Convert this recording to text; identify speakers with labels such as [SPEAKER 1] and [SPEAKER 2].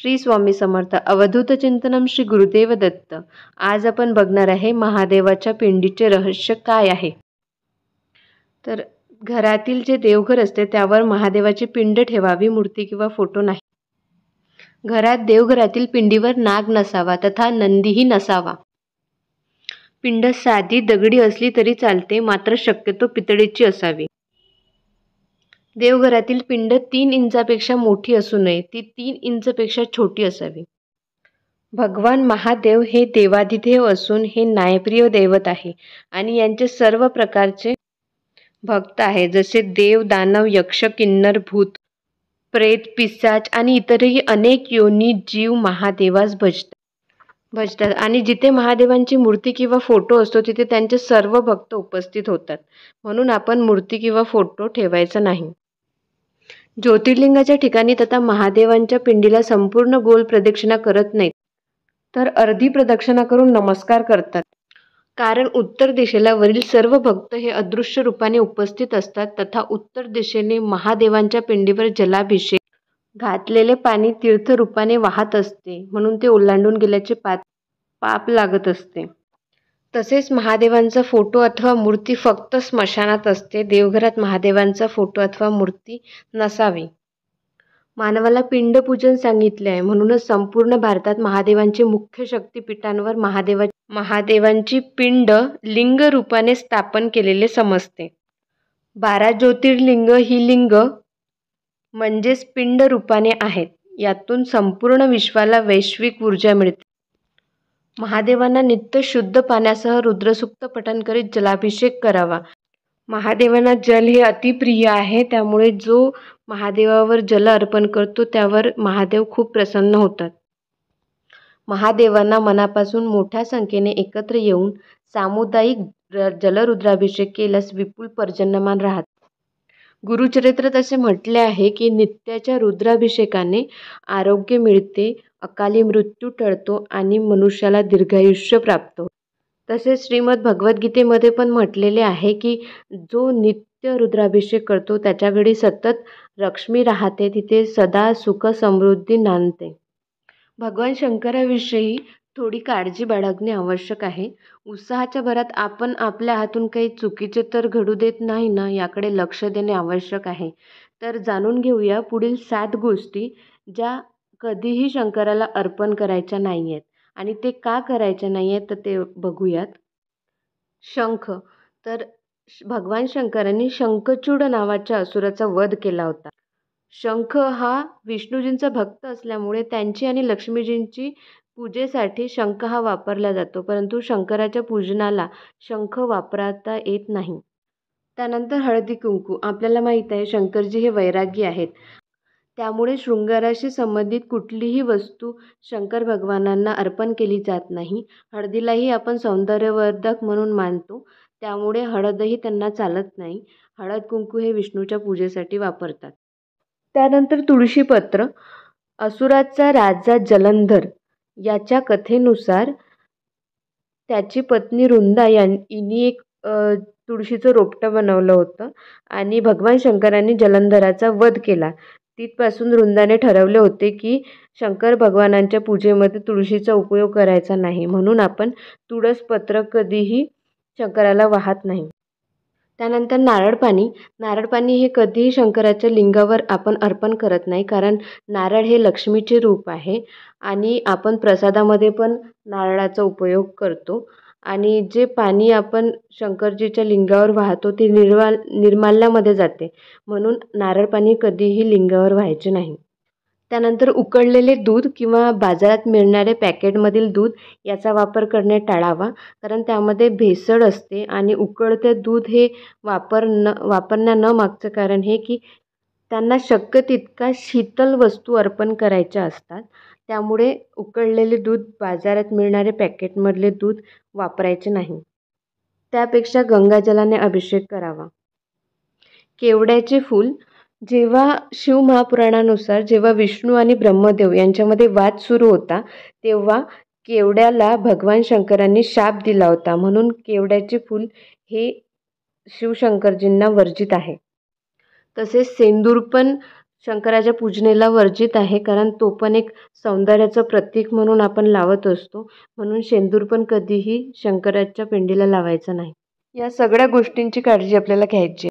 [SPEAKER 1] श्री स्वामी समर्थ अवधूत चिंतनम श्री गुरुदेव दत्त। आज आपण बघणार आहे महादेवाच्या पिंडीचे रहस्य काय आहे। तर घरातील जे देवघर असते त्यावर महादेवाची पिंड ठेवावी, मूर्ती किंवा फोटो नाही। घरात देवघरातील पिंडीवर नाग नसावा तथा नंदीही नसावा। पिंड साधी दगडी असली तरी चालते, मात्र शक्यतो पितळेची असावी। देवघरातील पिंड 3 इंचापेक्षा मोठी असू नये, ती 3 इंचपेक्षा छोटी असावी। भगवान महादेव हे देवाधिदेव असून हे न्यायप्रिय दैवत आहे आणि यांचे सर्व प्रकारचे भक्त आहे, जसे देव, दानव, यक्ष, किन्नर, भूत, प्रेत, पिशाच आणि इतरही अनेक योनी जीव महादेवास भजतात आणि जिथे महादेवांची मूर्ती किंवा फोटो असतो तिथे त्यांचे सर्व भक्त उपस्थित होतात। म्हणून आपण मूर्ती किंवा फोटो ठेवायचा नाही। ज्योतिर्लिंगाच्या ठिकाणी तथा महादेवांच्या पिंडीला संपूर्ण गोल प्रदक्षिणा करत नाहीत, तर अर्धी प्रदक्षिणा करून नमस्कार करतात। कारण उत्तर दिशेला वरील सर्व भक्त हे अदृश्य रूपाने उपस्थित असतात तथा उत्तर दिशेने महादेवांच्या पिंडीवर जलाभिषेक घातलेले पाणी तीर्थ रूपाने वाहत असते, म्हणून ते ओलांडून गेल्याचे पाप लागत असते। तसेच महादेवांचा फोटो अथवा मूर्ती फक्त स्मशानात असते। देवघरात महादेवांचा फोटो अथवा मूर्ती नसावी। मानवाला पिंडपूजन सांगितले आहे, म्हणूनच संपूर्ण भारतात महादेवांचे मुख्य शक्तिपीठांवर महादेवांची पिंड लिंग रूपाने स्थापन केलेले समजते। 12 ज्योतिर्लिंग ही लिंग म्हणजेच पिंड रूपाने आहेत। यातून संपूर्ण विश्वाला वैश्विक ऊर्जा मिळते। महादेवांना नित्य शुद्ध पाण्यासह रुद्रसूक्त पठण करीत जलाभिषेक करावा। महादेवांना जल हे अतिप्रिय आहे, त्यामुळे जो महादेवावर जल अर्पण करतो त्यावर महादेव खूप प्रसन्न होतात। महादेवांना मनापासून मोठ्या संख्येने एकत्र येऊन सामुदायिक जलरुद्राभिषेक केल्यास विपुल पर्जन्यमान राहते। गुरुचरित्रात असे म्हटले आहे की नित्याच्या रुद्राभिषेकाने आरोग्य मिळते, अकाली मृत्यू टळतो आणि मनुष्याला दीर्घायुष्य प्राप्त होते। तसेच श्रीमद भगवद्गीतेमध्ये पण म्हटलेले आहे की जो नित्य रुद्राभिषेक करतो त्याच्या घरी सतत लक्ष्मी राहते, तिथे सदा सुख समृद्धी नांदते। भगवान शंकराविषयी थोडी काळजी बाळगणे आवश्यक आहे। उत्साहाच्या भरात आपण आपल्या हातून काही चुकीचे तर घडू देत नाही ना, याकडे लक्ष देणे आवश्यक आहे। तर जाणून घेऊया पुढील 7 गोष्टी ज्या कधीही शंकराला अर्पण करायच्या नाही आहेत आणि ते का करायचे नाही आहेत तर ते बघूयात। शंख, तर भगवान शंकरांनी शंखचूड नावाच्या असुराचा वध केला होता। शंख हा विष्णूजींचा भक्त असल्यामुळे त्यांची आणि लक्ष्मीजींची पूजेसाठी शंख हा वापरला जातो, परंतु शंकराच्या पूजनाला शंख वापरता येत नाही। त्यानंतर हळदी कुंकू, आपल्याला माहीत आहे शंकरजी हे वैरागी आहेत, त्यामुळे शृंगाराशी संबंधित कुठलीही वस्तू शंकर भगवानांना अर्पण केली जात नाही। हळदीलाही आपण सौंदर्यवर्धक म्हणून मानतो, त्यामुळे हळदही त्यांना चालत नाही। हळद कुंकू हे विष्णूच्या पूजेसाठी वापरतात। त्यानंतर तुळशीपत्र, असुराचा राजा जलंधर याच्या कथेनुसार त्याची पत्नी रुंदा यांनी एक तुळशीचं रोपटं बनवलं होतं आणि भगवान शंकरांनी जलंधराचा वध केला। तिथपासून रुंदाने ठरवले होते की शंकर भगवानांच्या पूजेमध्ये तुळशीचा उपयोग करायचा नाही, म्हणून आपण तुळसपत्र कधीही शंकराला वाहत नाही। त्यानंतर नारळ पाणी हे कधीही शंकराच्या लिंगावर आपण अर्पण करत नाही, कारण नारळ हे लक्ष्मीचे रूप आहे आणि आपण प्रसादामध्ये पण नारळाचा उपयोग करतो आणि जे पाणी आपण शंकरजीच्या लिंगावर वाहतो ते निर्माल्यामध्ये जाते, म्हणून नारळ पाणी कधीही लिंगावर व्हायचे नाही। त्यानंतर उकळलेले दूध किंवा बाजारात मिळणारे पॅकेटमधील दूध याचा वापर करणे टाळावा, कारण त्यामध्ये भेसळ असते आणि उकळते दूध हे वापरण्या न मागचं कारण हे की त्यांना शक्य तितका शीतल वस्तू अर्पण करायच्या असतात, त्यामुळे उकळलेले दूध, बाजारात मिळणारे पॅकेटमधले दूध वापरायचे नाही। त्यापेक्षा गंगाजलाने अभिषेक करावा। केवड्याचे फूल, जेव्हा शिवमहापुराणानुसार जेव्हा विष्णू आणि ब्रह्मदेव यांच्यामध्ये वाद सुरू होता तेव्हा केवड्याला भगवान शंकरांनी शाप दिला होता, म्हणून केवड्याचे फूल हे शिवशंकरजींना वर्जित आहे। तसेच सेंदूर पण शंकराच्या पूजनेला वर्जित आहे, कारण तो पण एक सौंदर्याचं प्रतीक म्हणून आपण लावत असतो. म्हणून शेंदूर पण कधीही शंकराच्या पिंडीला लावायचं नाही. या सगळ्या गोष्टींची काळजी आपल्याला घ्यायची आहे.